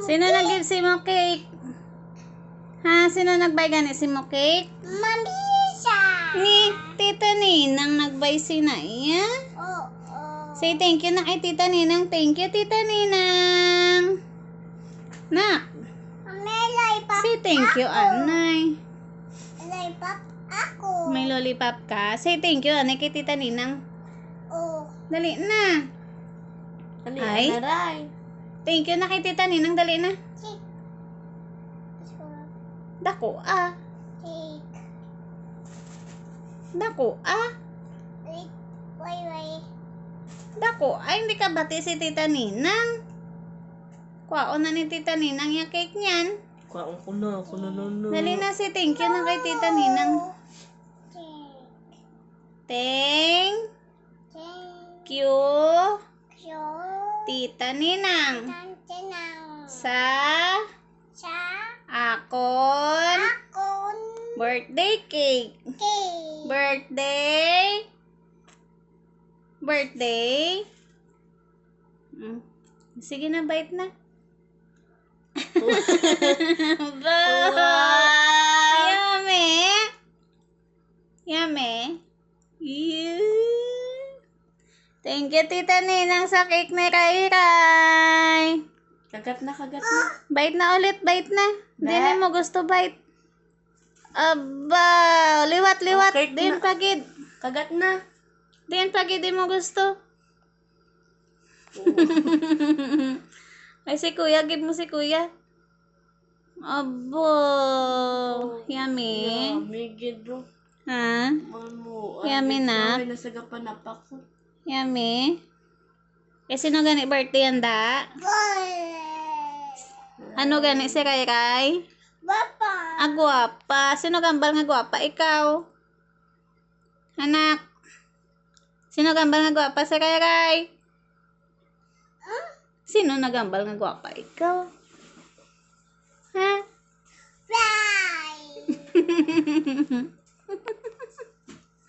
Sino nag-give si mo cake? Ha? Sino nag-buy gani si mo cake? Mabisa. Ni Tita Ninang nag-buy si Naya. Oo. Say thank you na kay Tita Ninang. Thank you, Tita Ninang. Nak, May lollipop say thank you, Anay. Lollipop ako. May lollipop ka? Say thank you, Anay, kay Tita Ninang. Oo. Dali na. Ano Ay? yan, Aray? Thank you na kay Tita Ninang. Dali na. Cake. Dako ah. Cake. Dako ah. Wait. Wait. Dako ay hindi ka bati si Tita Ninang. Kwaon na ni Tita Ninang yung cake niyan. Kwaon ko na, no. Dali na si thank you na kay Tita Ninang. Cake. Thank Thank you, you. Tita Ninang. Tantanang. Sa Sa akon akong birthday cake. cake. Birthday. Sige na, bite na. Ba! Yummy! Yummy! Thank you, Tita Ninang, sa cake ni Rai. Kagat na. Bite na ulit, bite na. Hindi na mo gusto bite. Aba! Liwat. Okay, Diyan na. pagid. Kagat na. Diyan pagid, di mo gusto. Ay, si Kuya. Give mo si Kuya. Abo. Yummy. Yummy, gid bro. Ha? Mamo. Yummy na. Ay, nasagapan na pa ko. Yummy. Eh, sino gani birthday yanda? Ano gani si Rai? Papa. Ah, guwapa. Sino gambal nga guwapa? Ikaw. Anak. Sino gambal nga guwapa si Rai? Sino nagambal nga guwapa? Ikaw.